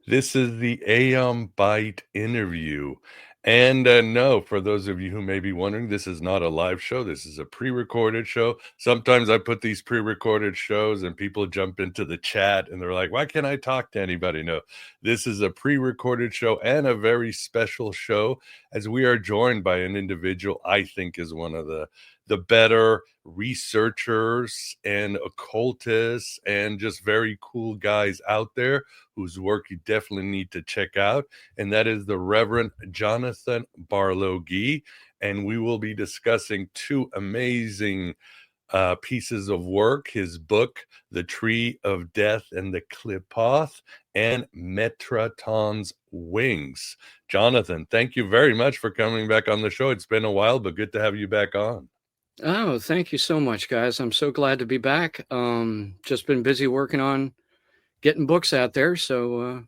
This is the Aeon Byte interview. And no, for those of you who may be wondering, this is not a live show. This is a pre-recorded show. Sometimes I put these pre-recorded shows and people jump into the chat and they're like, why can't I talk to anybody? No, this is a pre-recorded show and a very special show, as we are joined by an individual I think is one of the better researchers and occultists and just very cool guys out there, whose work you definitely need to check out. And that is the Reverend Jonathan Barlow Gee. And we will be discussing two amazing pieces of work: his book, The Tree of Death and the Qliphoth, and Metatron's Wings. Jonathan, thank you very much for coming back on the show. It's been a while, but good to have you back on. Oh, thank you so much, guys. I'm so glad to be back. Just been busy working on getting books out there, so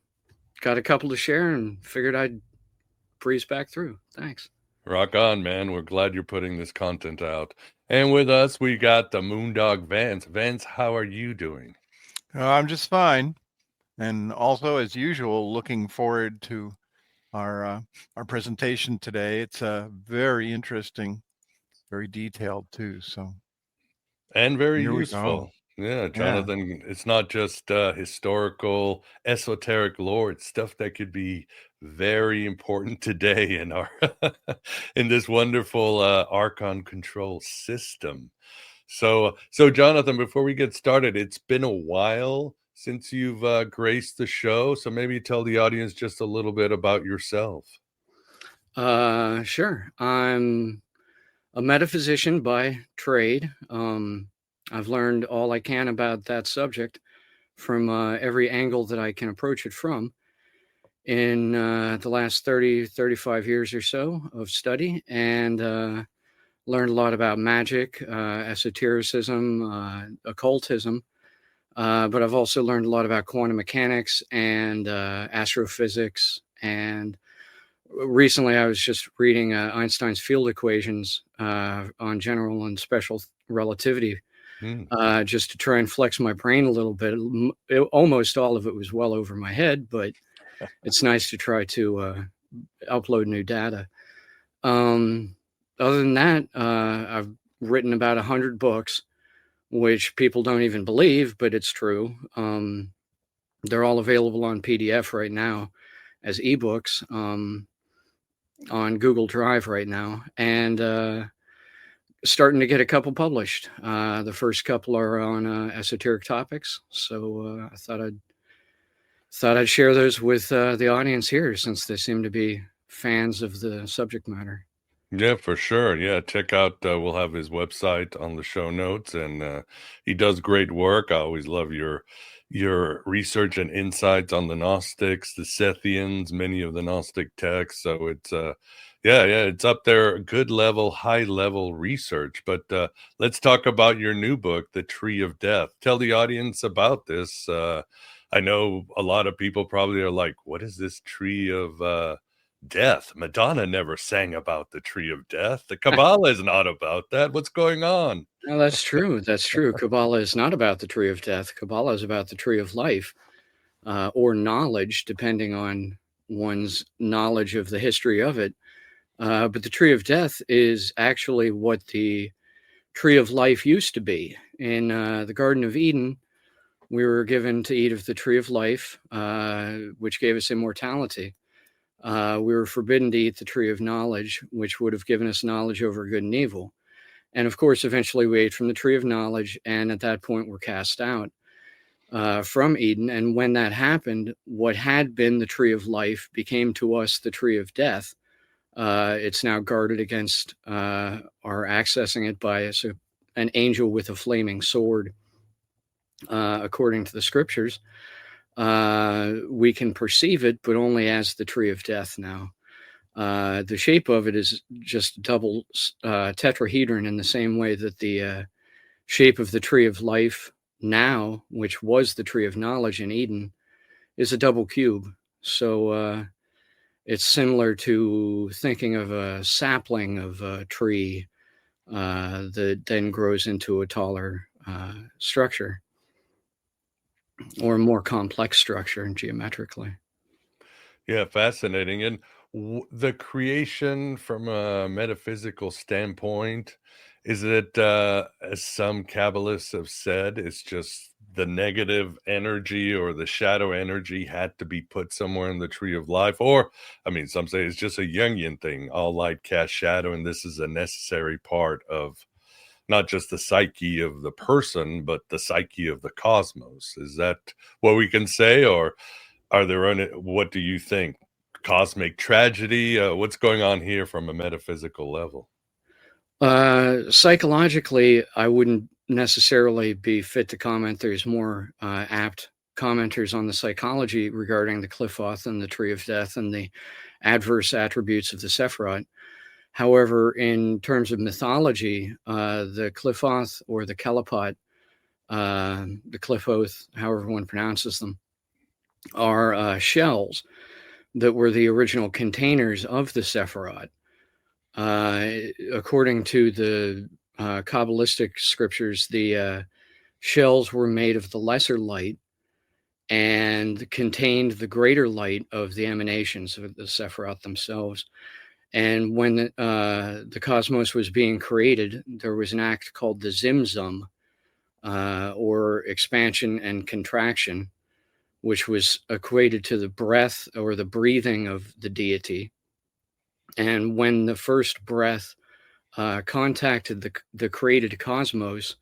got a couple to share and figured I'd breeze back through. Thanks. Rock on, man. We're glad you're putting this content out. And with us, we got the Moondog Vance. Vance, how are you doing? I'm just fine. And also, as usual, looking forward to our presentation today. It's very interesting, very detailed too. So, and very useful. Yeah, Jonathan, yeah. It's not just historical, esoteric lore. It's stuff that could be very important today in our in this wonderful Archon control system. So Jonathan, before we get started, it's been a while since you've graced the show. So maybe tell the audience just a little bit about yourself. Sure. I'm a metaphysician by trade. I've learned all I can about that subject from every angle that I can approach it from in the last 35 years or so of study, and learned a lot about magic, esotericism, occultism, but I've also learned a lot about quantum mechanics and astrophysics. And recently I was just reading Einstein's field equations on general and special relativity, just to try and flex my brain a little bit. Almost all of it was well over my head, but it's nice to try to upload new data. Other than that, I've written about 100 books, which people don't even believe, but it's true. They're all available on PDF right now as ebooks on Google Drive right now, and starting to get a couple published. The first couple are on esoteric topics, so I thought I'd share those with the audience here, since they seem to be fans of the subject matter. Yeah, for sure. Yeah, check out, we'll have his website on the show notes, and he does great work. I always love your research and insights on the Gnostics, the Sethians, many of the Gnostic texts. So it's it's up there, good level, high level research. But let's talk about your new book, The Tree of Death. Tell the audience about this. I know a lot of people probably are like, what is this Tree of Death? Madonna never sang about the Tree of Death. The Kabbalah is not about that. What's going on? No, that's true. That's true. Kabbalah is not about the Tree of Death. Kabbalah is about the Tree of Life, or knowledge, depending on one's knowledge of the history of it. But the Tree of Death is actually what the Tree of Life used to be. In the Garden of Eden, we were given to eat of the Tree of Life, which gave us immortality. We were forbidden to eat the Tree of Knowledge, which would have given us knowledge over good and evil. And of course, eventually we ate from the Tree of Knowledge, and at that point were cast out from Eden. And when that happened, what had been the Tree of Life became to us the Tree of Death. It's now guarded against our accessing it by an angel with a flaming sword, according to the scriptures. We can perceive it, but only as the Tree of Death now. The shape of it is just a double tetrahedron, in the same way that the shape of the tree of life now, which was the tree of knowledge in Eden, is a double cube. So it's similar to thinking of a sapling of a tree that then grows into a taller structure, or a more complex structure geometrically. Yeah, fascinating. And the creation from a metaphysical standpoint, is it, as some Kabbalists have said, it's just the negative energy or the shadow energy had to be put somewhere in the tree of life? Or, I mean, some say it's just a Jungian thing, all light casts shadow, and this is a necessary part of not just the psyche of the person, but the psyche of the cosmos. Is that what we can say? Or are there what do you think? Cosmic tragedy? What's going on here from a metaphysical level? Psychologically, I wouldn't necessarily be fit to comment. There's more apt commenters on the psychology regarding the Qliphoth and the Tree of Death and the adverse attributes of the Sephiroth. However, in terms of mythology, the Qliphoth or the Kellipot, the Qliphoth, however one pronounces them, are shells that were the original containers of the Sephiroth. According to the Kabbalistic scriptures, the shells were made of the lesser light and contained the greater light of the emanations of the Sephiroth themselves. And when the cosmos was being created, there was an act called the Zimzum, or expansion and contraction, which was equated to the breath or the breathing of the deity. And when the first breath contacted the created cosmos,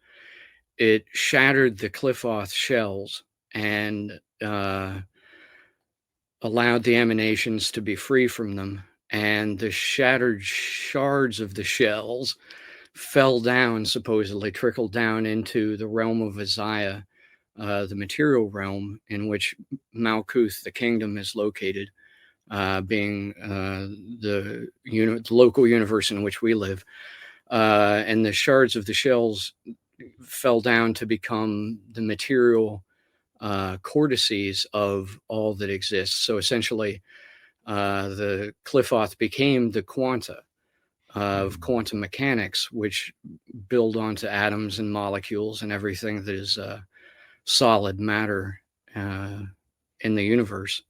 it shattered the Qliphoth shells and allowed the emanations to be free from them. And the shattered shards of the shells fell down, supposedly trickled down into the realm of Isaiah, the material realm in which Malkuth, the kingdom, is located, being the local universe in which we live. And the shards of the shells fell down to become the material cortices of all that exists. So essentially, the Qliphoth became the quanta of quantum mechanics, which build onto atoms and molecules and everything that is solid matter in the universe.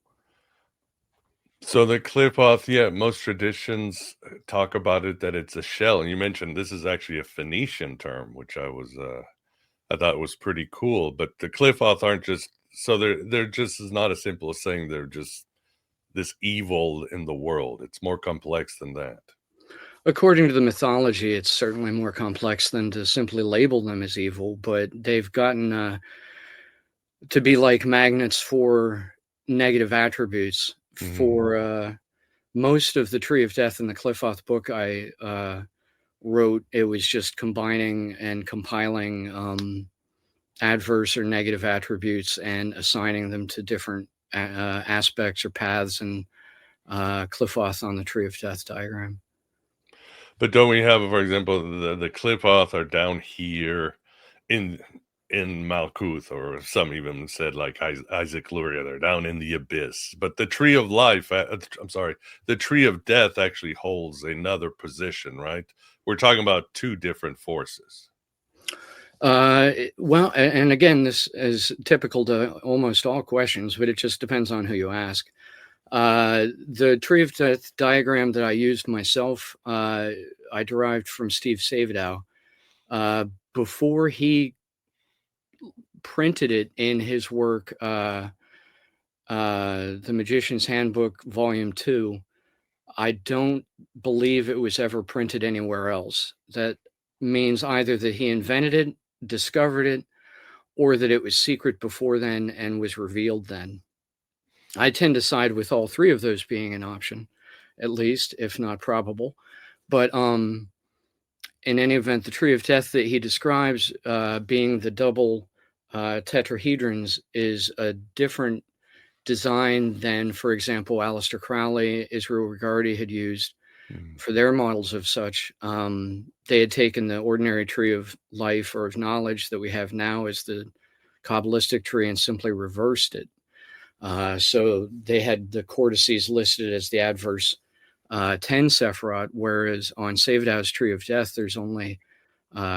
So the Qliphoth, yeah, most traditions talk about it that it's a shell. And you mentioned this is actually a Phoenician term, which I thought was pretty cool. But the Qliphoth aren't just, so they're just as not as simple as saying they're just this evil in the world. It's more complex than that. According to the mythology, it's certainly more complex than to simply label them as evil, but they've gotten to be like magnets for negative attributes. For most of the Tree of Death in the Qliphoth book I wrote, it was just combining and compiling adverse or negative attributes and assigning them to different aspects or paths in Qliphoth on the Tree of Death diagram. But don't we have, for example, the Qliphoth are down here in Malkuth, or some even said like Isaac Luria, they're down in the abyss. But the Tree of Life, I'm sorry, the Tree of Death actually holds another position, right? We're talking about two different forces. Well, and again, this is typical to almost all questions, but it just depends on who you ask. The Tree of Death diagram that I used myself, I derived from Steve Savedow. Before he printed it in his work, The Magician's Handbook, Volume 2, I don't believe it was ever printed anywhere else. That means either that he invented it, discovered it, or that it was secret before then and was revealed then. I tend to side with all three of those being an option, at least, if not probable. But in any event, the Tree of Death that he describes being the double tetrahedrons is a different design than, for example, Aleister Crowley, Israel Regardie had used Mm. for their models of such. They had taken the ordinary tree of life or of knowledge that we have now as the Kabbalistic tree and simply reversed it. So they had the cortices listed as the adverse 10 Sephiroth, whereas on Savedow's Tree of Death, there's only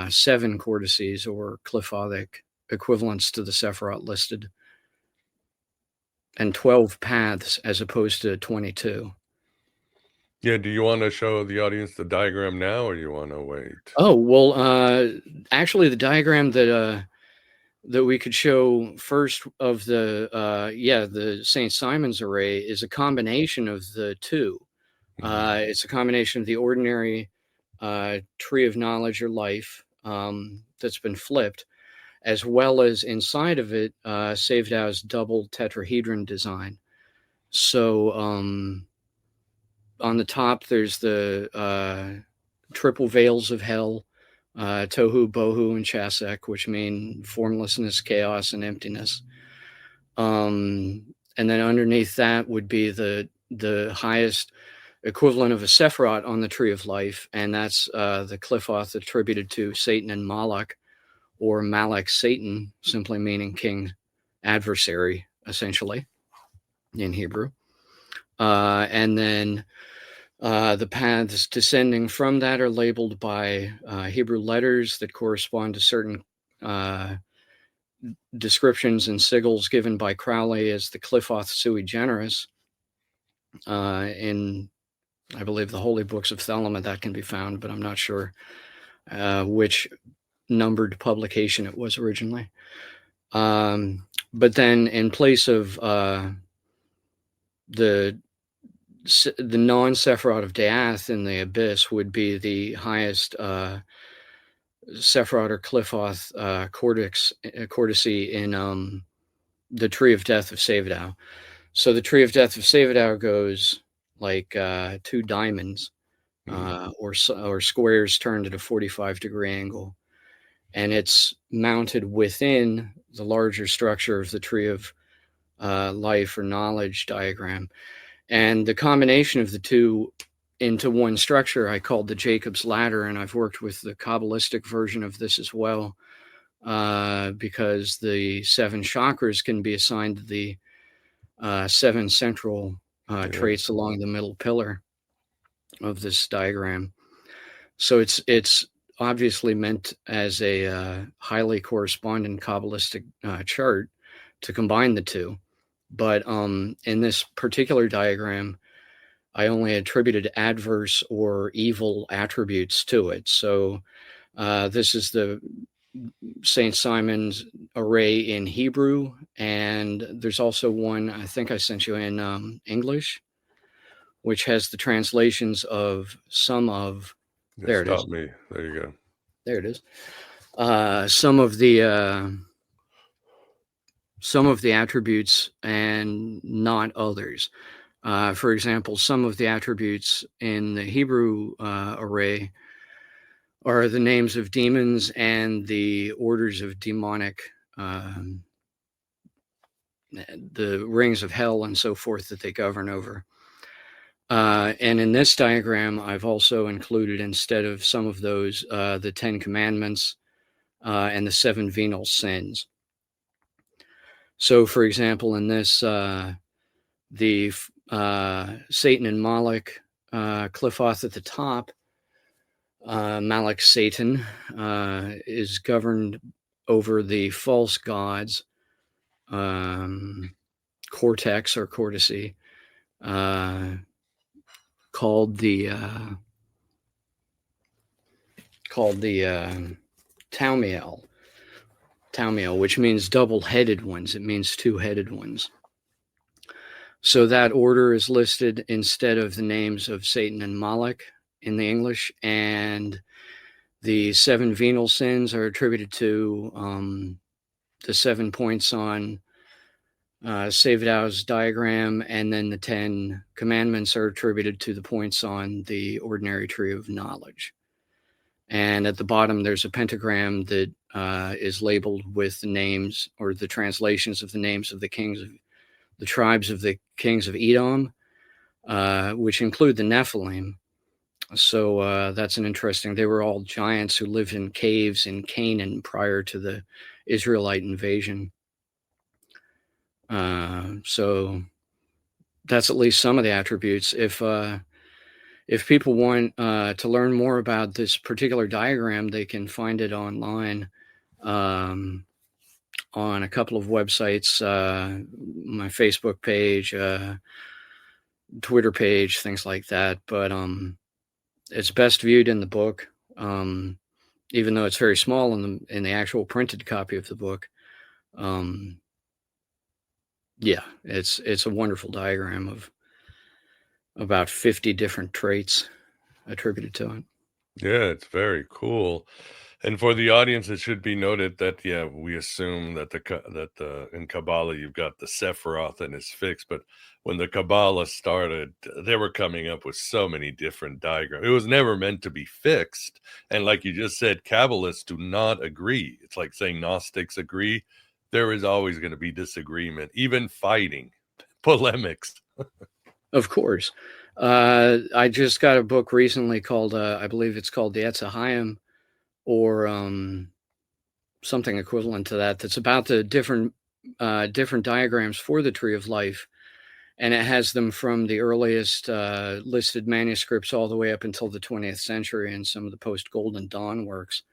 7 cortices or Qliphothic equivalents to the Sephiroth listed, and 12 paths as opposed to 22. Yeah, do you want to show the audience the diagram now, or you want to wait? Oh, well, actually, the diagram that we could show first of the St. Simon's array is a combination of the two. It's a combination of the ordinary tree of knowledge or life that's been flipped, as well as inside of it, Savedow's double tetrahedron design. So on the top, there's the triple veils of hell, Tohu, Bohu, and Chasek, which mean formlessness, chaos, and emptiness. And then underneath that would be the highest equivalent of a Sephiroth on the Tree of Life, and that's the Qliphoth attributed to Satan and Moloch, or Malak Satan, simply meaning king adversary, essentially, in Hebrew. And then the paths descending from that are labeled by Hebrew letters that correspond to certain descriptions and sigils given by Crowley as the Qliphoth sui generis. In, I believe, the Holy Books of Thelema, that can be found, but I'm not sure which numbered publication it was originally. But then in place of the non-Sephiroth of Death in the Abyss would be the highest Sephiroth or Qliphoth cortice in the Tree of Death of Savedow. So the Tree of Death of Savedow goes like 2 diamonds or squares turned at a 45-degree angle. And it's mounted within the larger structure of the Tree of Life or Knowledge diagram. And the combination of the two into one structure I called the Jacob's Ladder, and I've worked with the Kabbalistic version of this as well, because the 7 chakras can be assigned to the 7 central traits along the middle pillar of this diagram. So it's obviously meant as a highly correspondent Kabbalistic chart to combine the two. But in this particular diagram, I only attributed adverse or evil attributes to it. So this is the St. Simon's array in Hebrew, and there's also one I think I sent you in English, which has the translations of some of. There it is. Me. There you go. There it is. Some of the attributes and not others. For example, some of the attributes in the Hebrew array are the names of demons and the orders of demonic, the rings of hell and so forth that they govern over. And in this diagram, I've also included, instead of some of those, the 10 Commandments and the 7 venal sins. So, for example, in this, the Satan and Moloch Qliphoth at the top, Malak Satan is governed over the false gods, cortex or cortice, called the Taumiel, which means double-headed ones. It means 2-headed ones. So that order is listed instead of the names of Satan and Moloch in the English, and the 7 venal sins are attributed to the 7 points on Savedow's diagram, and then the 10 commandments are attributed to the points on the ordinary tree of knowledge. And at the bottom, there's a pentagram that is labeled with the names or the translations of the names of the kings of the tribes of the kings of Edom, which include the Nephilim. So that's an interesting. They were all giants who lived in caves in Canaan prior to the Israelite invasion. So that's at least some of the attributes. If people want to learn more about this particular diagram, they can find it online on a couple of websites, my Facebook page, Twitter page, things like that. But it's best viewed in the book, even though it's very small in the actual printed copy of the book. Yeah, it's a wonderful diagram of about 50 different traits attributed to it. Yeah, it's very cool. And for the audience, it should be noted that we assume that in Kabbalah you've got the Sephiroth and his fixed, but when the Kabbalah started, they were coming up with so many different diagrams. It was never meant to be fixed, and like you just said, Kabbalists do not agree. It's like saying Gnostics agree. There is always going to be disagreement, even fighting, polemics. Of course. I just got a book recently called, I believe it's called the Etz Chaim, or something equivalent to that. That's about the different diagrams for the Tree of Life, and it has them from the earliest listed manuscripts all the way up until the 20th century and some of the post-Golden Dawn works.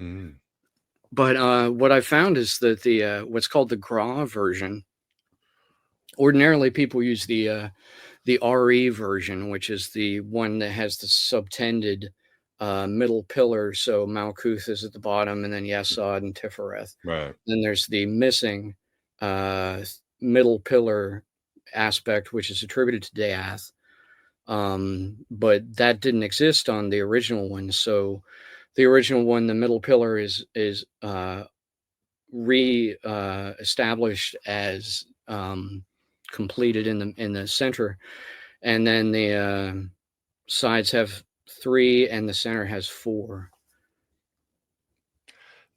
Mm. But what I found is that the what's called the Gra version. Ordinarily, people use the RE version, which is the one that has the subtended middle pillar. So Malkuth is at the bottom, and then Yesod and Tifereth. Right. Then there's the missing middle pillar aspect, which is attributed to Death. But that didn't exist on the original one. So the original one, the middle pillar is re-established as completed in the center, and then the sides have 3 and the center has 4.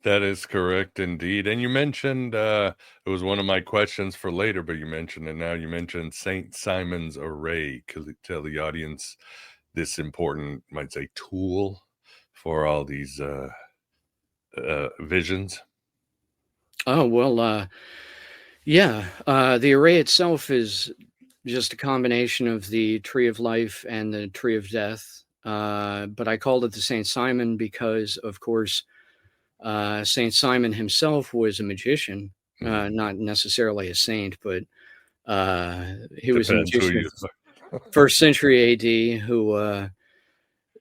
That is correct indeed. And you mentioned it was one of my questions for later, but you mentioned it now. You mentioned Saint Simon's array. Could you tell the audience this important, might say, tool for all these visions? Oh, well, yeah. The array itself is just a combination of the Tree of Life and the Tree of Death. But I called it the Saint Simon because, of course, Saint Simon himself was a magician, not necessarily a saint, but he was a magician, 1st century AD, who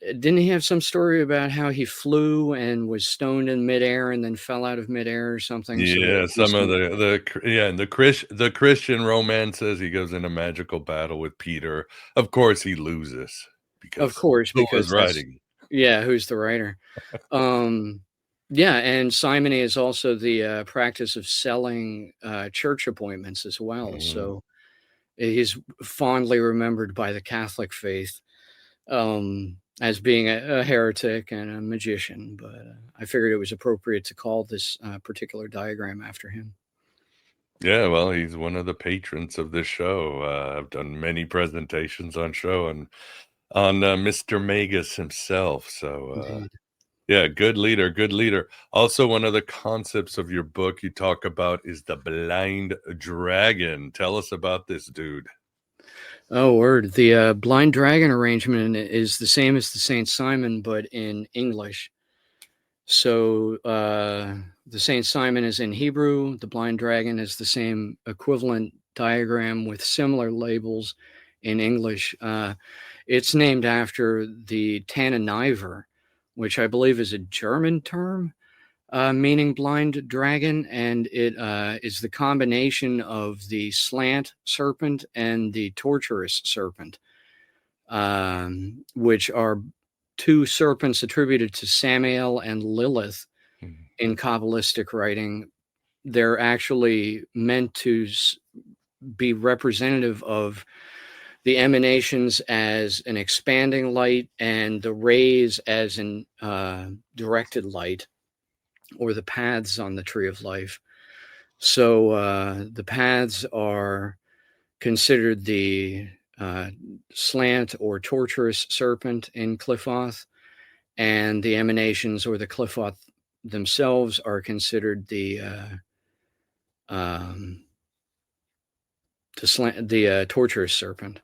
didn't he have some story about how he flew and was stoned in midair and then fell out of midair or something? Yeah, So some of the Christian romances, he goes in a magical battle with Peter. Of course, he loses because who was writing? Yeah, who's the writer? Yeah, and simony is also the practice of selling church appointments as well. Mm. So he's fondly remembered by the Catholic faith as being a heretic and a magician. But I figured it was appropriate to call this particular diagram after him. Yeah, well, he's one of the patrons of this show. I've done many presentations on show and on Mr. Magus himself. So yeah, good leader. Also, one of the concepts of your book you talk about is the blind dragon. Tell us about this dude. Oh, word. The blind dragon arrangement is the same as the Saint Simon, but in English. So the Saint Simon is in Hebrew. The blind dragon is the same equivalent diagram with similar labels in English. It's named after the Tanneniver, which I believe is a German term meaning blind dragon, and it is the combination of the slant serpent and the torturous serpent, which are 2 serpents attributed to Samael and Lilith in Kabbalistic writing. They're actually meant to be representative of the emanations as an expanding light and the rays as an directed light, or the paths on the Tree of Life. So the paths are considered the slant or torturous serpent in Qliphoth, and the emanations or the Qliphoth themselves are considered the torturous serpent,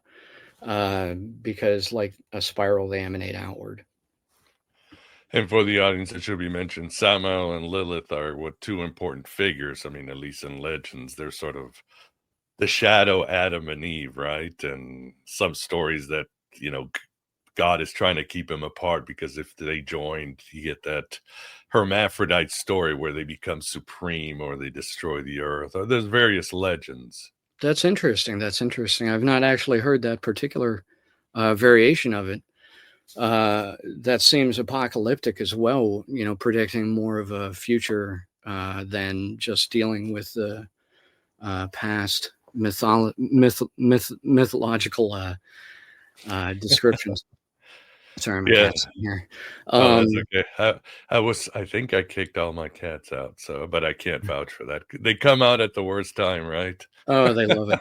because like a spiral, they emanate outward. And for the audience, it should be mentioned, Samael and Lilith are two important figures. I mean, at least in legends, they're sort of the shadow Adam and Eve, right? And some stories that, God is trying to keep them apart, because if they joined, you get that hermaphrodite story where they become supreme or they destroy the earth. Or there's various legends. That's interesting. I've not actually heard that particular variation of it. That seems apocalyptic as well, predicting more of a future than just dealing with the past mythological descriptions. Sorry, my cat's in here. That's okay. I think I kicked all my cats out, but I can't vouch for that. They come out at the worst time, right? Oh, they love it.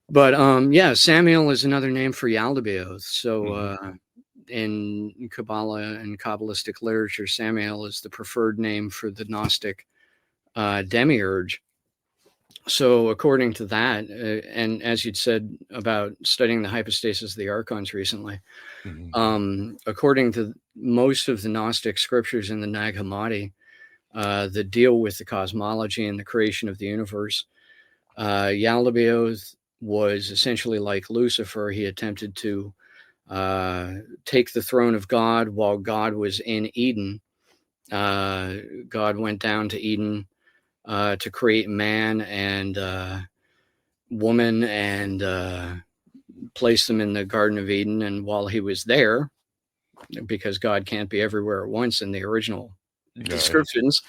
But yeah, Samael is another name for Yaldabaoth. So in Kabbalah and Kabbalistic literature, Samael is the preferred name for the Gnostic demiurge. So according to that, and as you'd said about studying the hypostasis of the archons recently, according to most of the Gnostic scriptures in the Nag Hammadi that deal with the cosmology and the creation of the universe, Yaldabaoth was essentially like Lucifer. He attempted to take the throne of God while God was in Eden. God went down to Eden to create man and woman and place them in the Garden of Eden. And while he was there, because God can't be everywhere at once in the original descriptions,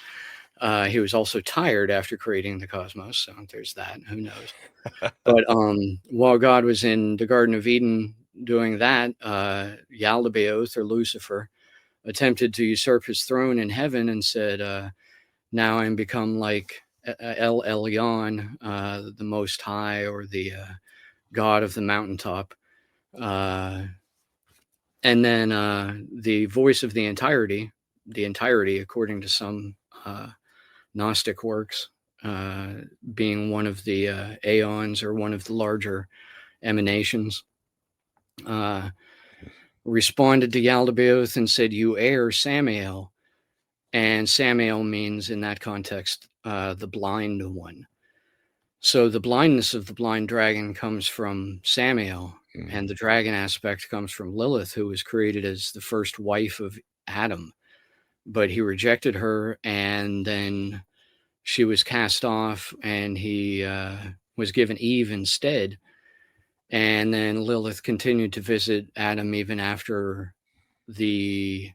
he was also tired after creating the cosmos. So there's that. Who knows? But while God was in the Garden of Eden doing that, Yaldabaoth, or Lucifer, attempted to usurp his throne in heaven and said, now I'm become like El Elyon, the Most High, or the God of the mountaintop. And then the voice of the entirety, according to some Gnostic works, being one of the aeons or one of the larger emanations, responded to Yaldabaoth and said, "You err, Samael." And Samael means, in that context, the blind one. So the blindness of the blind dragon comes from Samael, and the dragon aspect comes from Lilith, who was created as the first wife of Adam. But he rejected her, and then she was cast off, and he was given Eve instead. And then Lilith continued to visit Adam even after the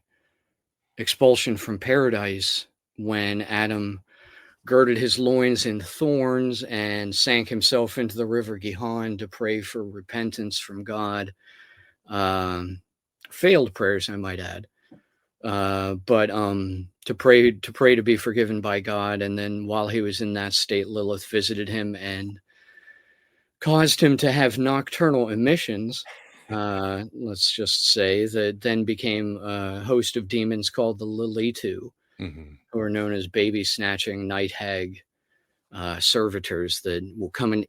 expulsion from paradise, when Adam girded his loins in thorns and sank himself into the river Gihon to pray for repentance from God. Failed prayers, I might add. But to pray to be forgiven by God. And then while he was in that state, Lilith visited him and caused him to have nocturnal emissions. Let's just say that then became a host of demons called the Lilitu, who are known as baby snatching night hag servitors that will come and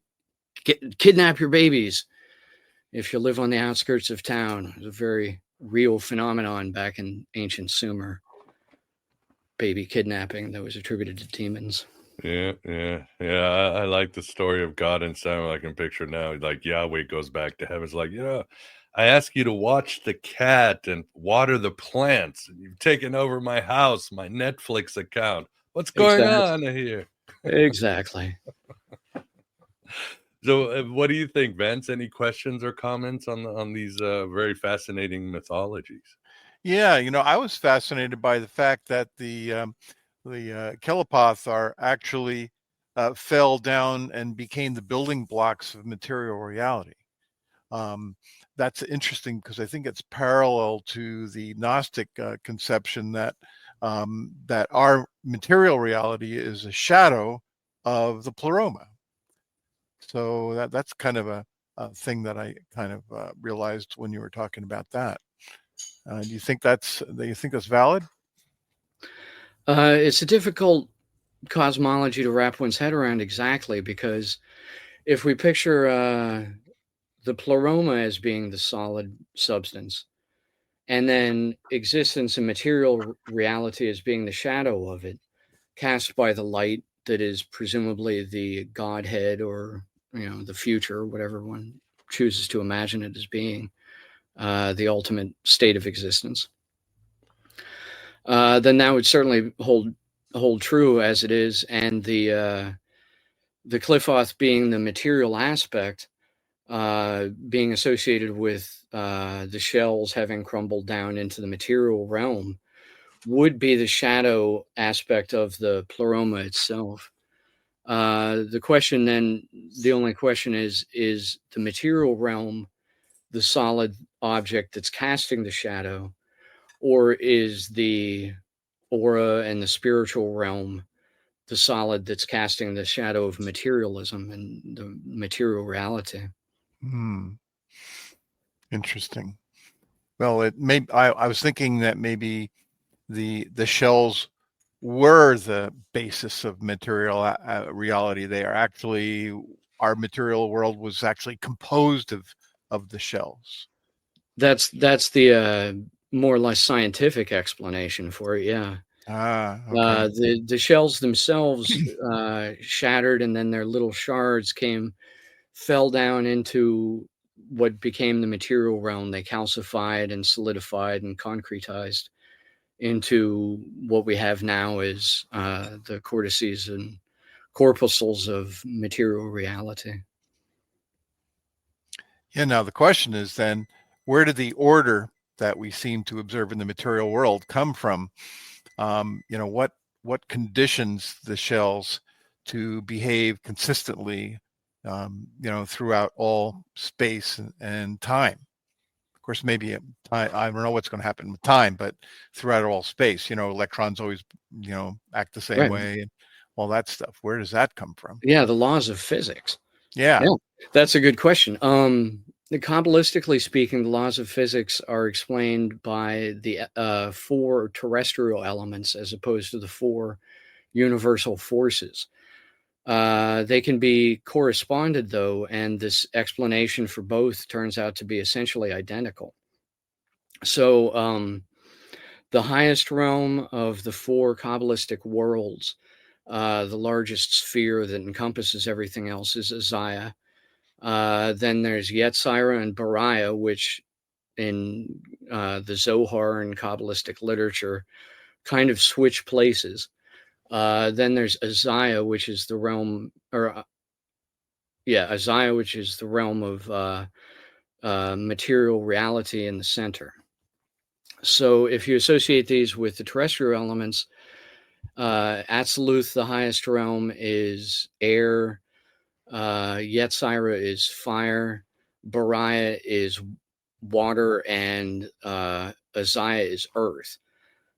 kidnap your babies if you live on the outskirts of town. It was a very real phenomenon back in ancient Sumer. Baby kidnapping that was attributed to demons. Yeah. I like the story of God and Samuel. I can picture now, like Yahweh goes back to heaven. It's like, I ask you to watch the cat and water the plants, and you've taken over my house, my Netflix account. What's going on here? Exactly. So, what do you think, Vance? Any questions or comments on these very fascinating mythologies? Yeah, I was fascinated by the fact that the Kellipot are actually fell down and became the building blocks of material reality. That's interesting because I think it's parallel to the Gnostic conception that that our material reality is a shadow of the pleroma. So that's kind of a thing that I kind of realized when you were talking about that. Do you think that's valid? It's a difficult cosmology to wrap one's head around exactly, because if we picture the pleroma as being the solid substance, and then existence and material reality as being the shadow of it, cast by the light that is presumably the Godhead, or the future, whatever one chooses to imagine it as being, the ultimate state of existence, then that would certainly hold true as it is. And the Qliphoth being the material aspect, being associated with the shells having crumbled down into the material realm, would be the shadow aspect of the pleroma itself. The only question is the material realm the solid object that's casting the shadow, or is the aura and the spiritual realm the solid that's casting the shadow of materialism and the material reality? Interesting. Well, I was thinking that maybe the shells were the basis of material reality. They are actually, our material world was actually composed of the shells. That's the more or less scientific explanation for it. Yeah. Okay. The shells themselves shattered, and then their little shards fell down into what became the material realm. They calcified and solidified and concretized into what we have now as the cortices and corpuscles of material reality. Yeah. Now the question is then, where did the order that we seem to observe in the material world come from? What conditions the shells to behave consistently, throughout all space and time. Of course, maybe I don't know what's going to happen with time, but throughout all space, electrons always, act the same way, and all that stuff. Where does that come from? Yeah, the laws of physics. Yeah. That's a good question. Kabbalistically speaking, the laws of physics are explained by the 4 terrestrial elements as opposed to the 4 universal forces. They can be corresponded, though, and this explanation for both turns out to be essentially identical. So the highest realm of the 4 Kabbalistic worlds, the largest sphere that encompasses everything else, is Isaiah. Then there's Yetzirah and Beriah, which in the Zohar and Kabbalistic literature kind of switch places. Then there's Isaiah, which is the realm, Isaiah, which is the realm of material reality in the center. So if you associate these with the terrestrial elements, Atziluth, the highest realm, is air. Yetzirah is fire. Beriah is water, and Isaiah is earth.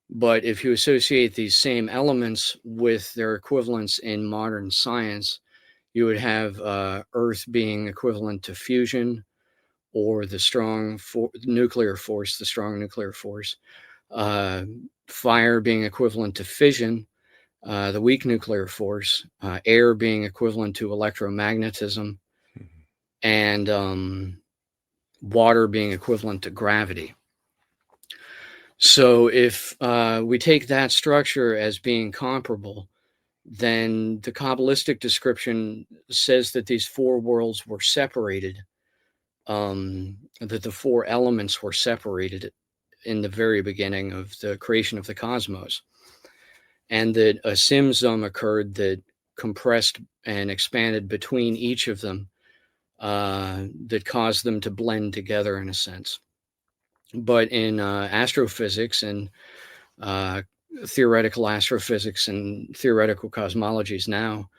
But if you associate these same elements with their equivalents in modern science, you would have earth being equivalent to fusion, or the strong nuclear force, the strong nuclear force. Fire being equivalent to fission, the weak nuclear force. Air being equivalent to electromagnetism, and water being equivalent to gravity. So if we take that structure as being comparable, then the Kabbalistic description says that these 4 worlds were separated, that the 4 elements were separated in the very beginning of the creation of the cosmos, and that a simsum occurred that compressed and expanded between each of them, that caused them to blend together in a sense. But in astrophysics and theoretical astrophysics and theoretical cosmologies now,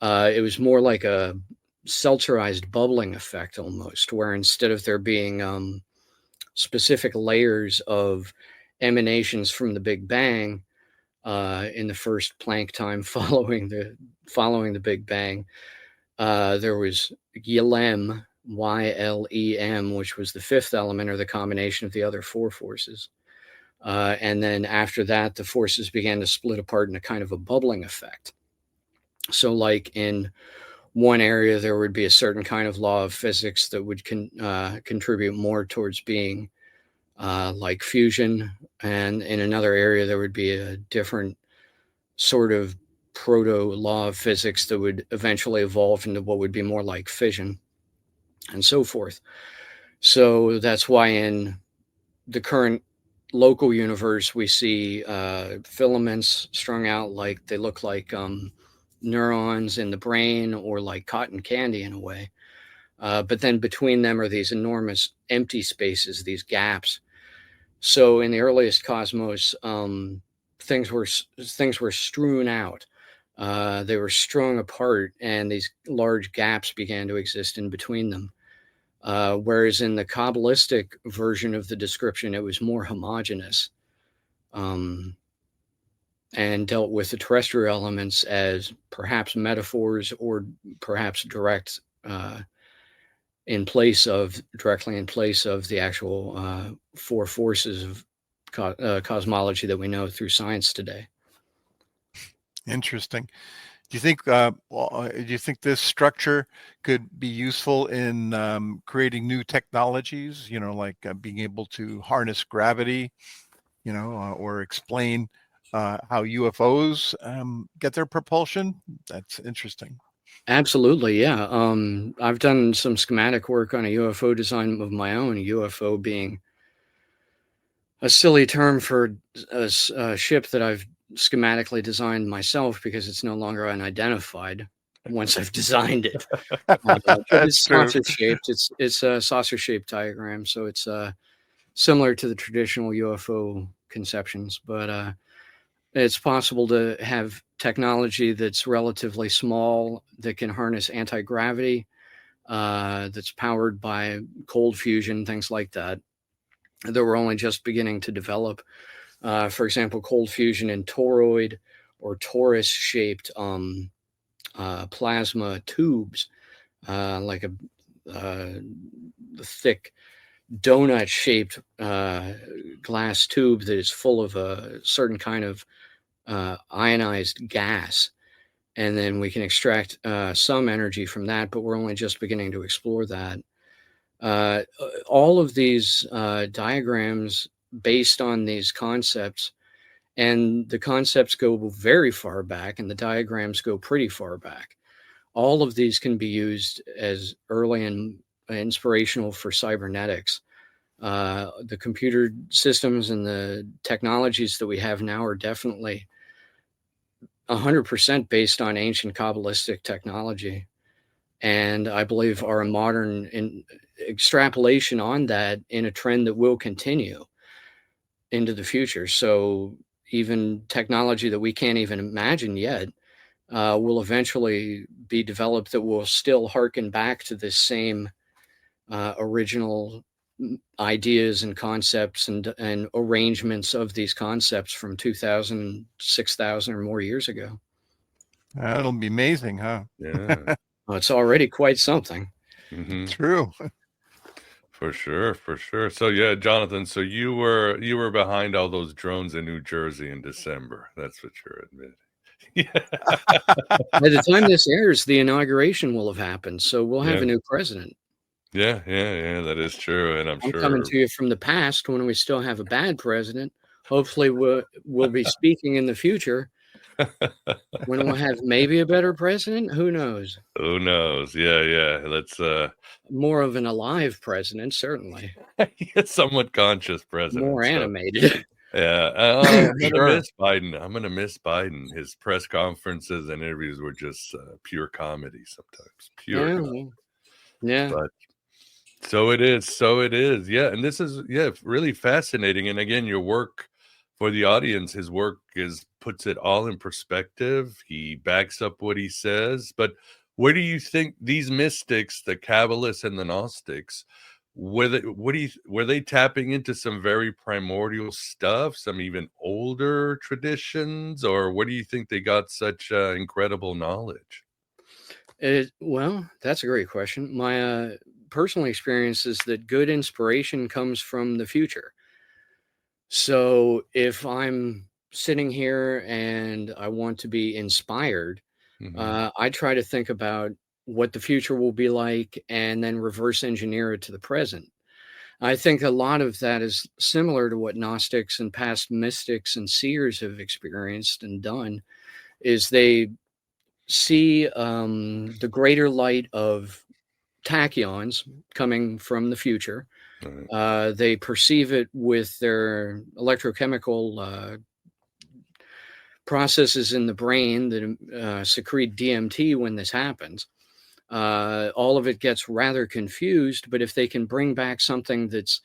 it was more like a seltzerized bubbling effect almost, where instead of there being specific layers of emanations from the Big Bang in the first Planck time following the Big Bang, There was Ylem, Ylem, which was the fifth element, or the combination of the other four forces. And then after that, the forces began to split apart in a kind of a bubbling effect. So like in one area, there would be a certain kind of law of physics that would contribute more towards being like fusion. And in another area, there would be a different sort of proto law of physics that would eventually evolve into what would be more like fission, and so forth. So that's why in the current local universe, we see filaments strung out like they look like neurons in the brain, or like cotton candy in a way. But then between them are these enormous empty spaces, these gaps. So in the earliest cosmos, things were strewn out. They were strung apart, and these large gaps began to exist in between them. Whereas in the Kabbalistic version of the description, it was more homogeneous, and dealt with the terrestrial elements as perhaps metaphors, or perhaps directly in place of the actual four forces of cosmology that we know through science today. Interesting. Do you think this structure could be useful in creating new technologies? Like being able to harness gravity, or explain how UFOs get their propulsion? That's interesting. Absolutely, yeah. I've done some schematic work on a UFO design of my own, UFO being a silly term for a ship that I've schematically designed myself, because it's no longer unidentified once I've designed it. But it's saucer-shaped. It's a saucer-shaped diagram, so it's similar to the traditional UFO conceptions, but it's possible to have technology that's relatively small, that can harness anti-gravity, that's powered by cold fusion, things like that we're only just beginning to develop. For example, cold fusion in toroid or torus-shaped plasma tubes, like a thick donut-shaped glass tube that is full of a certain kind of ionized gas. And then we can extract some energy from that, but we're only just beginning to explore that. All of these diagrams based on these concepts, and the concepts go very far back, and the diagrams go pretty far back. All of these can be used as early and inspirational for cybernetics. The computer systems and the technologies that we have now are definitely 100% based on ancient Kabbalistic technology. And I believe are a modern extrapolation on that, in a trend that will continue into the future. So even technology that we can't even imagine yet will eventually be developed, that will still harken back to this same original ideas and concepts and arrangements of these concepts from 2,000, 6,000 or more years ago. That'll be amazing, huh? Yeah. Well, it's already quite something. Mm-hmm. True. For sure. So yeah, Jonathan, so you were behind all those drones in New Jersey in December. That's what you're admitting. Yeah. By the time this airs, the inauguration will have happened, so we'll have a new president. Yeah, that is true. And I'm sure coming to you from the past, when we still have a bad president. Hopefully we'll be speaking in the future when we'll have maybe a better president. Who knows? Who knows? Yeah. Let's more of an alive president, certainly. Somewhat conscious president. More animated. Yeah. I'm gonna miss Biden. I'm gonna miss Biden. His press conferences and interviews were just pure comedy sometimes. Pure comedy. Yeah. But so it is. Yeah. And this is really fascinating. And again, your work, for the audience, his work puts it all in perspective. He backs up what he says. But where do you think these mystics, the Kabbalists and the Gnostics, were they tapping into some very primordial stuff, some even older traditions, or where do you think they got such incredible knowledge? Well, that's a great question. My personal experience is that good inspiration comes from the future. So if I'm sitting here and I want to be inspired, I try to think about what the future will be like and then reverse engineer it to the present. I think a lot of that is similar to what Gnostics and past mystics and seers have experienced and done, is they see the greater light of tachyons coming from the future. Right. They perceive it with their electrochemical processes in the brain that secrete DMT when this happens. All of it gets rather confused, but if they can bring back something that's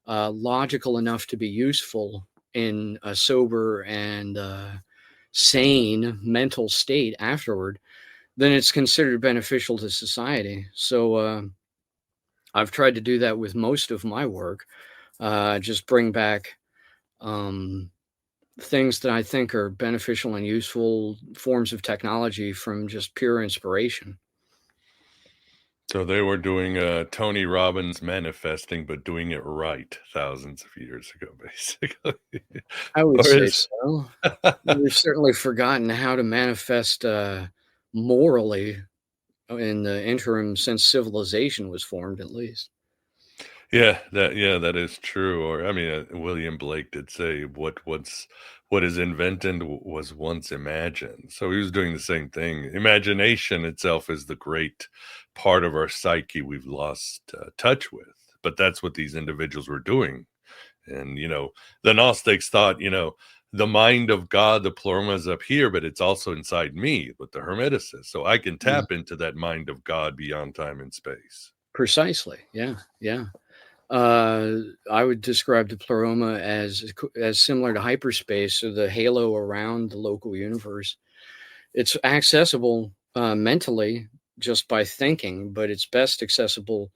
logical enough to be useful in a sober and sane mental state afterward, then it's considered beneficial to society. So I've tried to do that with most of my work. Just bring back things that I think are beneficial and useful forms of technology from just pure inspiration. So they were doing Tony Robbins manifesting, but doing it right thousands of years ago, basically. I would Or say is so. We've certainly forgotten how to manifest morally in the interim since civilization was formed, at least. that is true. Or I mean, William Blake did say, what is invented was once imagined." So he was doing the same thing. Imagination itself is the great part of our psyche we've lost touch with. But that's what these individuals were doing. And the Gnostics thought, the mind of God, the pleroma, is up here, but it's also inside me with the Hermeticists. So I can Yeah, tap into that mind of God beyond time and space. precisely. Yeah, yeah. I would describe the pleroma as similar to hyperspace, or the halo around the local universe. It's accessible mentally just by thinking, but it's best accessible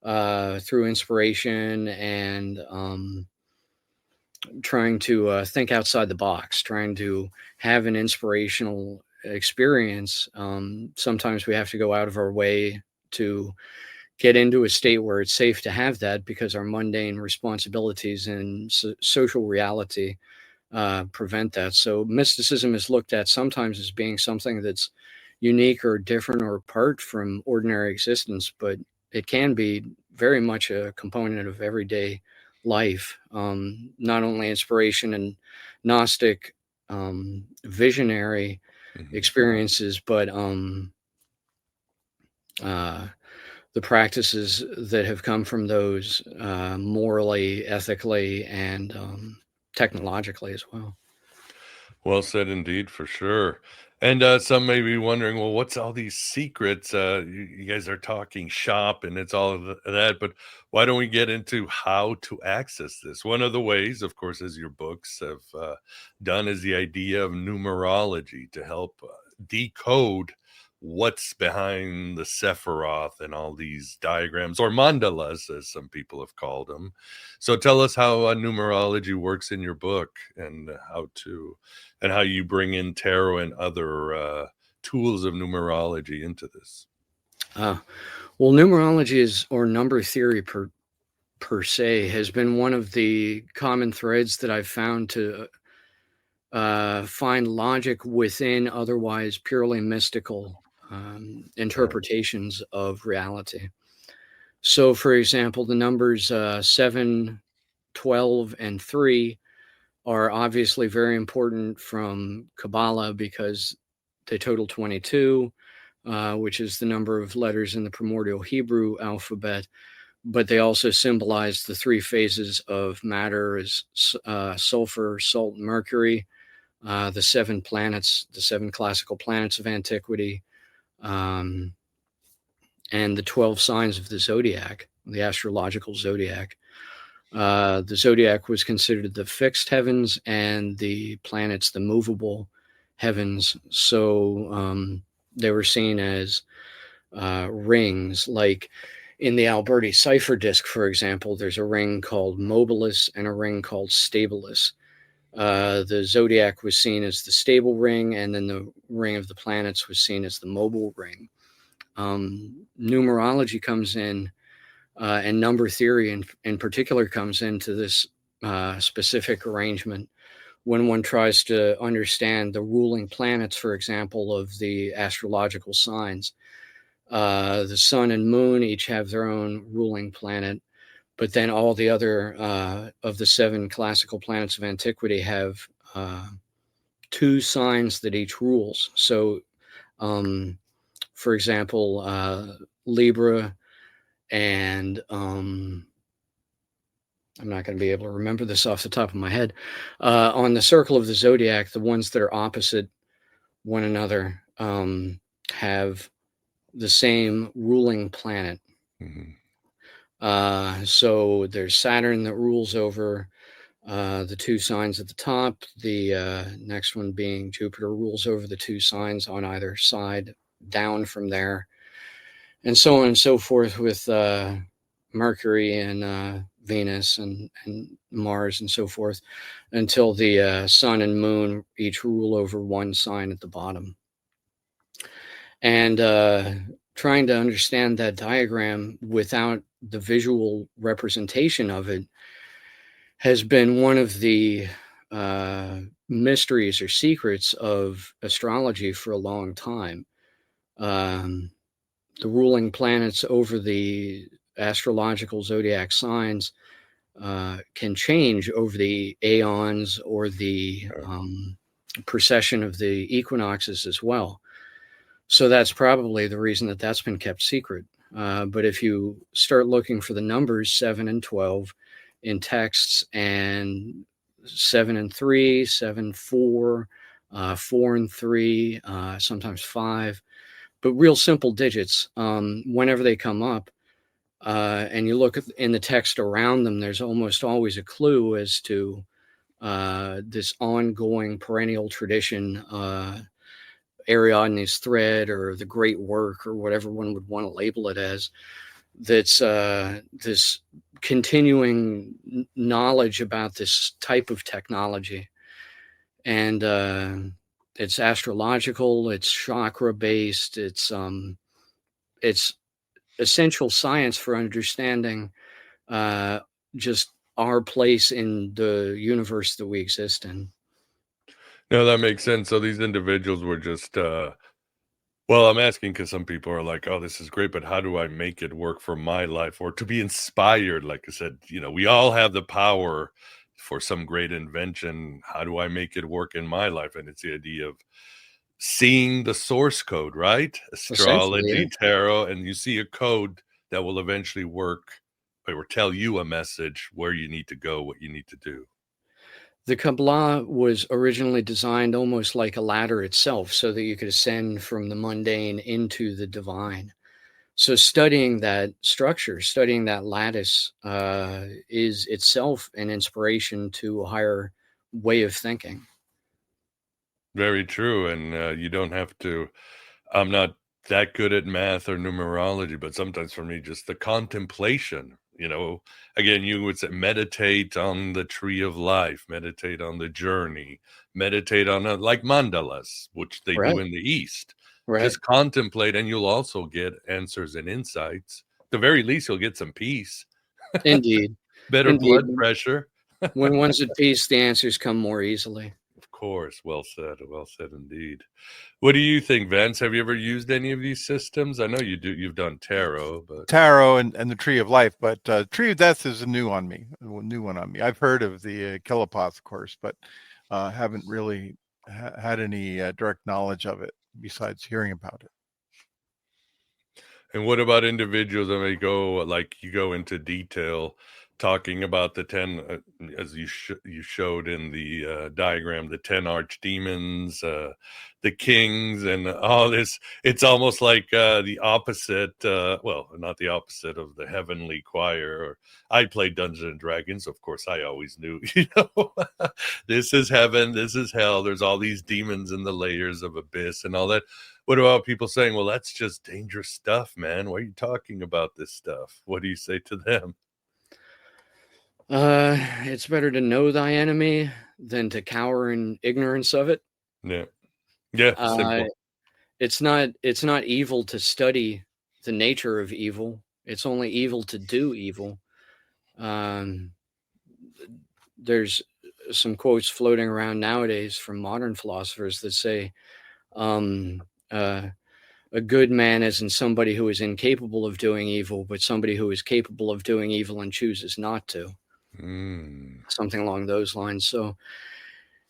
through inspiration and trying to think outside the box, trying to have an inspirational experience. Sometimes we have to go out of our way to get into a state where it's safe to have that because our mundane responsibilities and social reality prevent that. So mysticism is looked at sometimes as being something that's unique or different or apart from ordinary existence, but it can be very much a component of everyday life. Not only inspiration and Gnostic visionary Mhm. experiences, but the practices that have come from those morally, ethically, and technologically as well. Well said indeed, for sure. And some may be wondering, well, what's all these secrets? You guys are talking shop and it's all of that, but why don't we get into how to access this? One of the ways, of course, as your books have done, is the idea of numerology to help decode what's behind the Sephiroth and all these diagrams, or mandalas, as some people have called them. So tell us how numerology works in your book, and how you bring in tarot and other tools of numerology into this. Uh, well, numerology or number theory per se has been one of the common threads that I've found to find logic within otherwise purely mystical interpretations of reality. So, for example, the numbers 7, 12, and 3 are obviously very important from Kabbalah because they total 22, which is the number of letters in the primordial Hebrew alphabet. But they also symbolize the three phases of matter as sulfur, salt, and mercury, the seven planets, the seven classical planets of antiquity, um, and the 12 signs of the zodiac, the astrological zodiac. The zodiac was considered the fixed heavens and the planets the movable heavens. So they were seen as rings. Like in the Alberti cipher disk, for example, there's a ring called mobilis and a ring called stabilis. The zodiac was seen as the stable ring, and then the ring of the planets was seen as the mobile ring. Numerology comes in, and number theory in particular comes into this specific arrangement when one tries to understand the ruling planets, for example, of the astrological signs. The sun and moon each have their own ruling planet, but then all the other of the 7 classical planets of antiquity have 2 signs that each rules. So, for example, Libra and I'm not going to be able to remember this off the top of my head. On the circle of the zodiac, the ones that are opposite one another have the same ruling planet. Mm-hmm. So there's Saturn that rules over the 2 signs at the top. The next one being Jupiter rules over the 2 signs on either side down from there. And so on and so forth with Mercury and Venus and Mars and so forth, until the sun and moon each rule over 1 sign at the bottom. And trying to understand that diagram without the visual representation of it has been one of the mysteries or secrets of astrology for a long time. The ruling planets over the astrological zodiac signs can change over the aeons or the precession of the equinoxes as well. So that's probably the reason that that's been kept secret. But if you start looking for the numbers 7 and 12 in texts, and 7 and 3, 7, 4, 4 and 3, sometimes 5, but real simple digits, whenever they come up, and you look in the text around them, there's almost always a clue as to this ongoing perennial tradition, Ariadne's thread or the great work or whatever one would want to label it as, that's this continuing knowledge about this type of technology. And it's astrological, it's chakra based, it's essential science for understanding just our place in the universe that we exist in. No, that makes sense. So these individuals were just well, I'm asking because some people are like, "Oh, this is great, but how do I make it work for my life?" Or to be inspired, like I said, we all have the power for some great invention. How do I make it work in my life? And it's the idea of seeing the source code, right? Essentially, yeah. Astrology, tarot, and you see a code that will eventually work or tell you a message where you need to go, what you need to do. The Kabbalah was originally designed almost like a ladder itself, so that you could ascend from the mundane into the divine. So studying that structure, studying that lattice, is itself an inspiration to a higher way of thinking. Very true, and you don't have to. I'm not that good at math or numerology, but sometimes for me, just the contemplation. Again, you would say meditate on the tree of life, meditate on the journey, meditate on like mandalas, which they do Right, in the East. right. Just contemplate, and you'll also get answers and insights. At the very least, you'll get some peace, Indeed. better Indeed. blood pressure. When one's at peace, the answers come more easily. Of course, well said indeed. What do you think, Vance? Have you ever used any of these systems? I know you do. You've done tarot, but Tarot and the Tree of Life, but Tree of Death is a new one on me. I've heard of the Kellipot, of course, but haven't really had any direct knowledge of it besides hearing about it. And what about individuals that may go, like you go into detail talking about the 10, as you showed in the diagram, the 10 archdemons, the kings, and all this. It's almost like the opposite, well, not the opposite of the heavenly choir. Or I played Dungeons and Dragons. Of course, I always knew, this is heaven, this is hell. There's all these demons in the layers of abyss and all that. What about people saying, well, that's just dangerous stuff, man? Why are you talking about this stuff? What do you say to them? It's better to know thy enemy than to cower in ignorance of it. Yeah. Yeah, Uh, simple. it's not evil to study the nature of evil. It's only evil to do evil. There's some quotes floating around nowadays from modern philosophers that say a good man isn't somebody who is incapable of doing evil, but somebody who is capable of doing evil and chooses not to. Something along those lines. So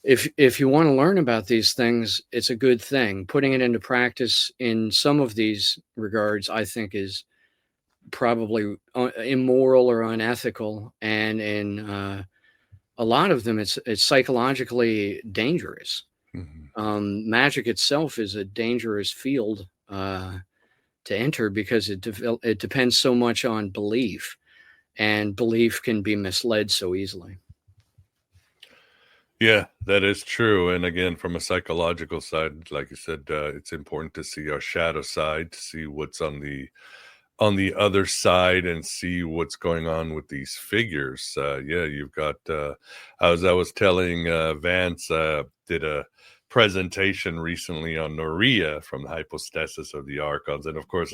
if you want to learn about these things, it's a good thing. Putting it into practice in some of these regards, I think, is probably immoral or unethical, and in a lot of them, it's psychologically dangerous. Magic itself is a dangerous field to enter because it depends so much on belief, and belief can be misled so easily. Yeah, that is true. And again, from a psychological side, like you said, it's important to see our shadow side, to see what's on the other side, and see what's going on with these figures. Yeah, you've got. I was telling Vance, did a presentation recently on Noria from the hypostasis of the archons, and of course,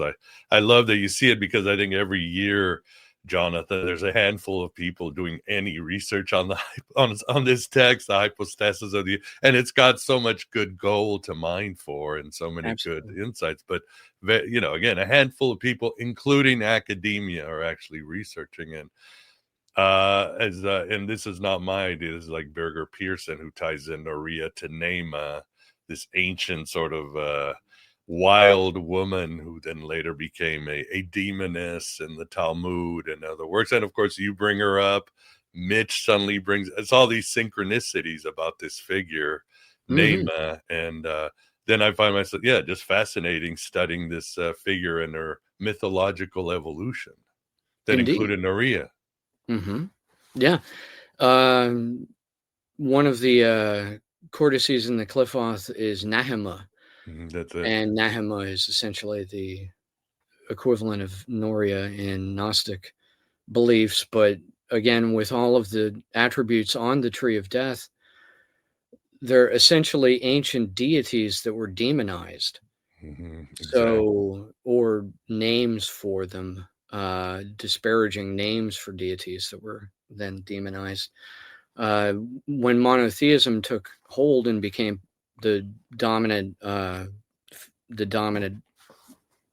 I love that you see it, because I think every year, Jonathan, there's a handful of people doing any research on on this text, the hypostasis of the, and it's got so much good gold to mine for, and so many Absolutely. good insights. But again, a handful of people, including academia, are actually researching. And and this is not my idea. This is like Berger Pearson, who ties in Noria to name this ancient sort of wild woman who then later became a demoness in the Talmud and other works. And of course, you bring her up. Mitch suddenly brings, it's all these synchronicities about this figure, Nema, and then I find myself, just fascinating studying this figure and her mythological evolution that Indeed. included Noria. Yeah. One of the courtesies in the Qliphoth is Nahima. That's it. And Nahima is essentially the equivalent of Noria in Gnostic beliefs. But again, with all of the attributes on the Tree of Death, they're essentially ancient deities that were demonized. Exactly. So, or names for them, disparaging names for deities that were then demonized. When monotheism took hold and became the dominant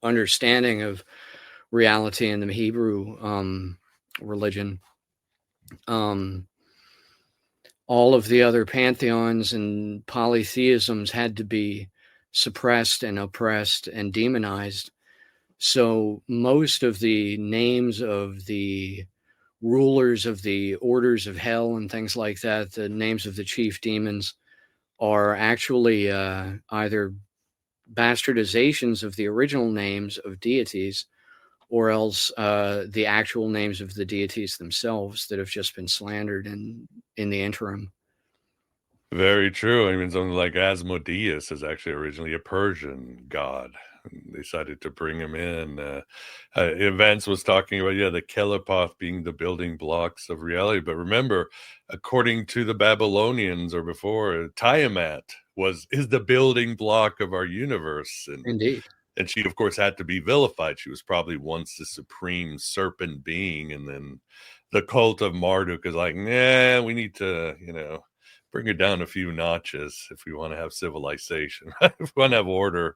understanding of reality in the Hebrew religion, all of the other pantheons and polytheisms had to be suppressed and oppressed and demonized. So most of the names of the rulers of the orders of hell and things like that, the names of the chief demons, are actually either bastardizations of the original names of deities, or else the actual names of the deities themselves that have just been slandered in the interim. Very true. I mean, something like Asmodeus is actually originally a Persian god. They decided to bring him in. Vance was talking about, the Kellipot being the building blocks of reality. But remember, according to the Babylonians or before, Tiamat is the building block of our universe. And Indeed. And she, of course, had to be vilified. She was probably once the supreme serpent being. And then the cult of Marduk is like, nah, we need to, bring her down a few notches if we want to have civilization, right? If we want to have order.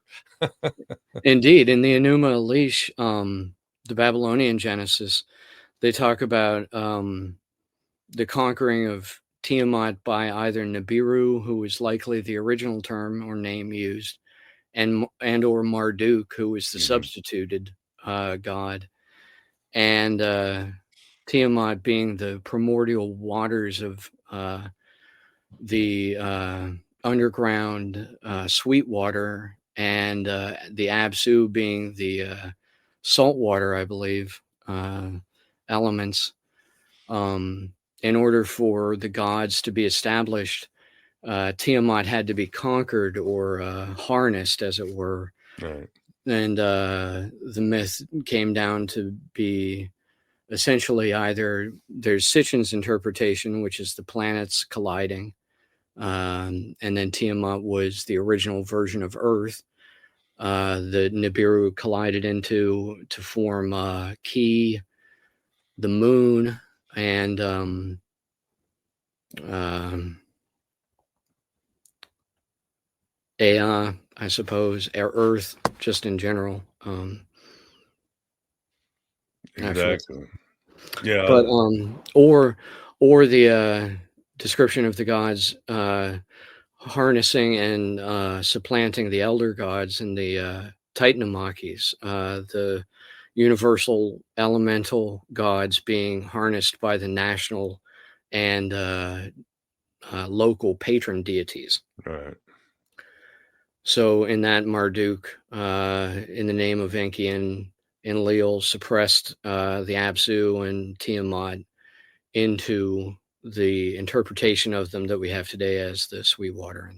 Indeed. In the Enuma Elish, the Babylonian Genesis, they talk about the conquering of Tiamat by either Nibiru, who was likely the original term or name used, and or Marduk, who was the substituted god, and Tiamat being the primordial waters of the underground sweet water, and the Absu being the salt water, I believe, elements. In order for the gods to be established, Tiamat had to be conquered or harnessed, as it were. Right. And the myth came down to be essentially either there's Sitchin's interpretation, which is the planets colliding, and then Tiamat was the original version of Earth, the Nibiru collided into to form Ki, the moon, and Ea, I suppose, or Earth, just in general. Exactly. Yeah. But or the description of the gods harnessing and supplanting the elder gods and the Titanomachis, the universal elemental gods being harnessed by the national and local patron deities. Right. So in that, Marduk, in the name of Enki and Enlil, suppressed the Apsu and Tiamat into the interpretation of them that we have today as the sweet water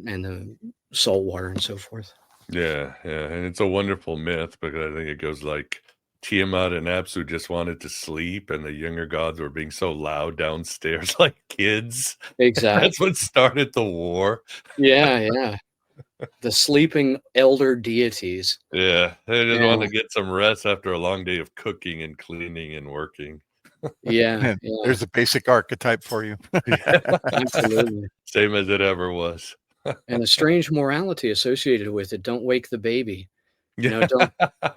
and the salt water and so forth. Yeah, and it's a wonderful myth because I think it goes like Tiamat and Apsu just wanted to sleep, and the younger gods were being so loud downstairs like kids. Exactly. That's what started the war. Yeah. The sleeping elder deities. Yeah, they just want to get some rest after a long day of cooking and cleaning and working. Yeah. There's a basic archetype for you. Absolutely. Same as it ever was. And a strange morality associated with it. Don't wake the baby. Yeah.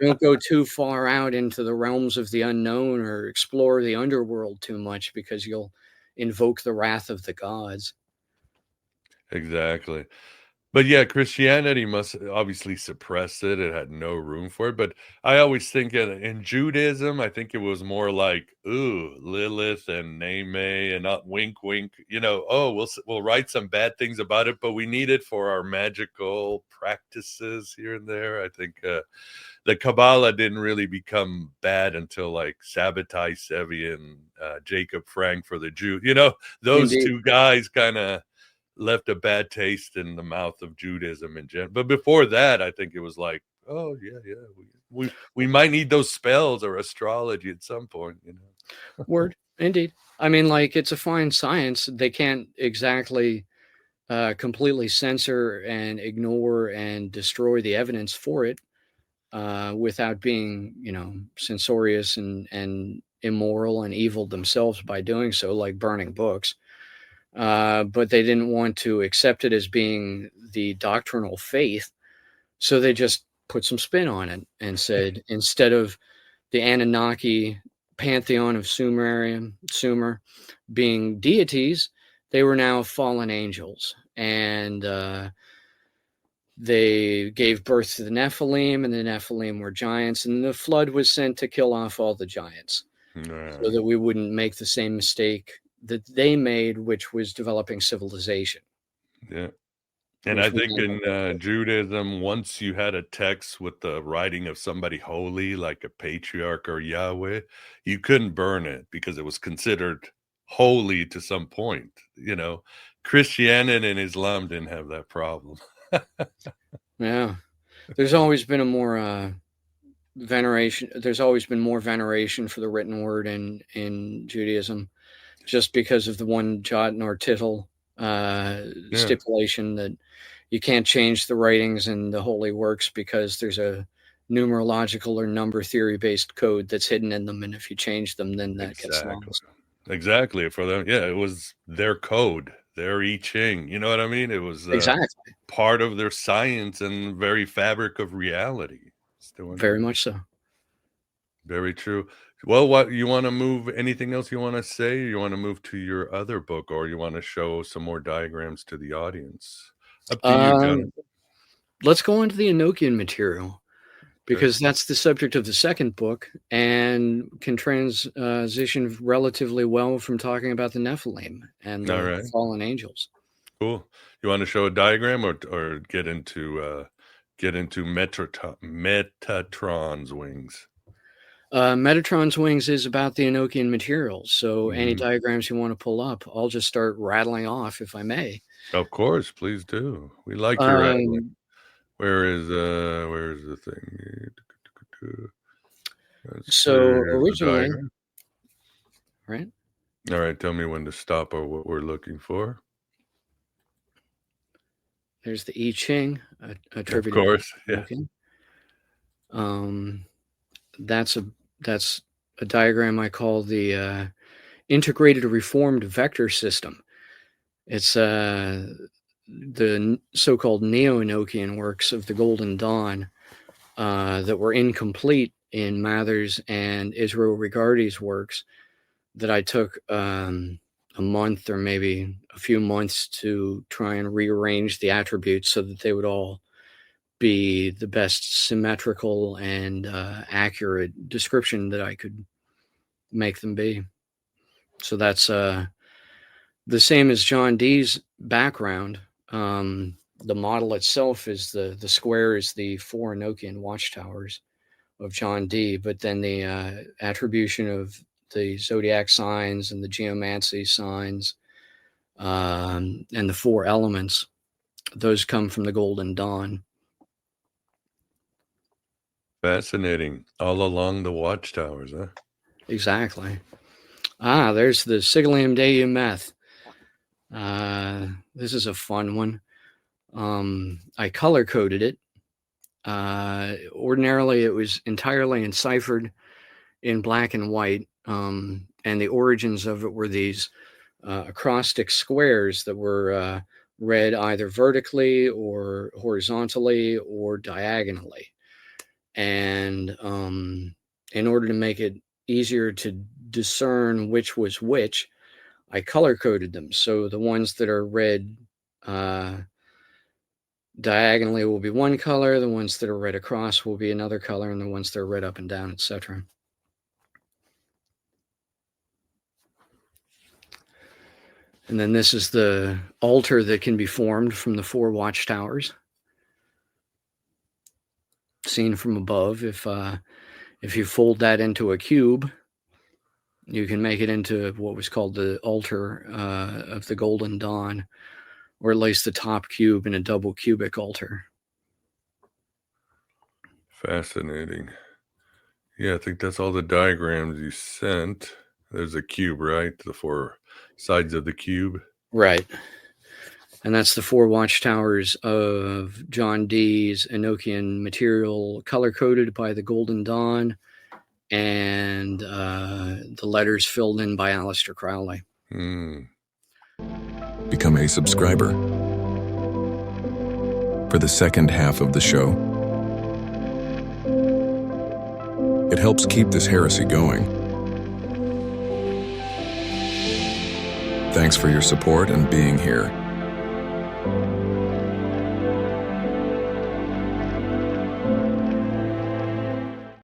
Don't go too far out into the realms of the unknown or explore the underworld too much because you'll invoke the wrath of the gods. Exactly. But yeah, Christianity must obviously suppress it. It had no room for it. But I always think in Judaism, I think it was more like, ooh, Lilith and Neme and not wink, wink. We'll write some bad things about it, but we need it for our magical practices here and there. I think the Kabbalah didn't really become bad until like Sabbatai Sevi and Jacob Frank for the Jew. Those Indeed. two guys kind of left a bad taste in the mouth of Judaism in general. But before that, I think it was like, oh yeah, we might need those spells or astrology at some point, Word, indeed. I mean, like, it's a fine science. They can't exactly completely censor and ignore and destroy the evidence for it without being, censorious and immoral and evil themselves by doing so, like burning books. But they didn't want to accept it as being the doctrinal faith. So they just put some spin on it and said, instead of the Anunnaki pantheon of Sumer being deities, they were now fallen angels. And they gave birth to the Nephilim, and the Nephilim were giants. And the flood was sent to kill off all the giants so that we wouldn't make the same mistake that they made, which was developing civilization. Yeah. And I think in Judaism, once you had a text with the writing of somebody holy, like a patriarch or Yahweh, you couldn't burn it because it was considered holy to some point. Christianity and Islam didn't have that problem. Yeah. There's always been a more veneration. There's always been more veneration for the written word in Judaism, just because of the one jot nor tittle stipulation that you can't change the writings and the holy works because there's a numerological or number theory based code that's hidden in them, and if you change them, then that gets lost. Exactly. For them, it was their code, their I Ching. You know what I mean? It was Exactly part of their science and very fabric of reality. Very much so. Very true. Well, what you want to move? Anything else you want to say? You want to move to your other book, or you want to show some more diagrams to the audience? Up to you, Jonathan. Let's go into the Enochian material, because that's the subject of the second book and can transition relatively well from talking about the Nephilim and the fallen angels. Cool. You want to show a diagram or get into Metatron's wings? Metatron's wings is about the Enochian materials. So any diagrams you want to pull up, I'll just start rattling off, if I may. Of course, please do. We like your rattling. Where is the thing? So originally, right? All right, tell me when to stop or what we're looking for. There's the I Ching, attributed. Of course, yeah. Okay. That's a diagram I call the integrated reformed vector system. It's the so-called Neo-Enochian works of the Golden Dawn that were incomplete in Mather's and Israel Regardie's works that I took a month or maybe a few months to try and rearrange the attributes so that they would all be the best symmetrical and accurate description that I could make them be. So that's the same as John Dee's background. The model itself is the square is the 4 Enochian watchtowers of John Dee, but then the attribution of the zodiac signs and the geomancy signs and the 4 elements, those come from the Golden Dawn. Fascinating. All along the watchtowers, huh? Exactly. There's the Sigillium Deum Meth. This is a fun one. I color-coded it. Ordinarily, it was entirely enciphered in black and white, and the origins of it were these acrostic squares that were read either vertically or horizontally or diagonally. And in order to make it easier to discern which was which, I color-coded them. So the ones that are read diagonally will be one color, the ones that are read across will be another color, and the ones that are read up and down, etc. And then this is the altar that can be formed from the 4 watchtowers, seen from above. If you fold that into a cube, you can make it into what was called the altar of the Golden Dawn, or at least the top cube in a double cubic altar. Fascinating. Yeah, I think that's all the diagrams you sent. There's a cube, right? The 4 sides of the cube. Right. And that's the 4 watchtowers of John Dee's Enochian material, color-coded by the Golden Dawn, and the letters filled in by Aleister Crowley. Become a subscriber. For the second half of the show, it helps keep this heresy going. Thanks for your support and being here.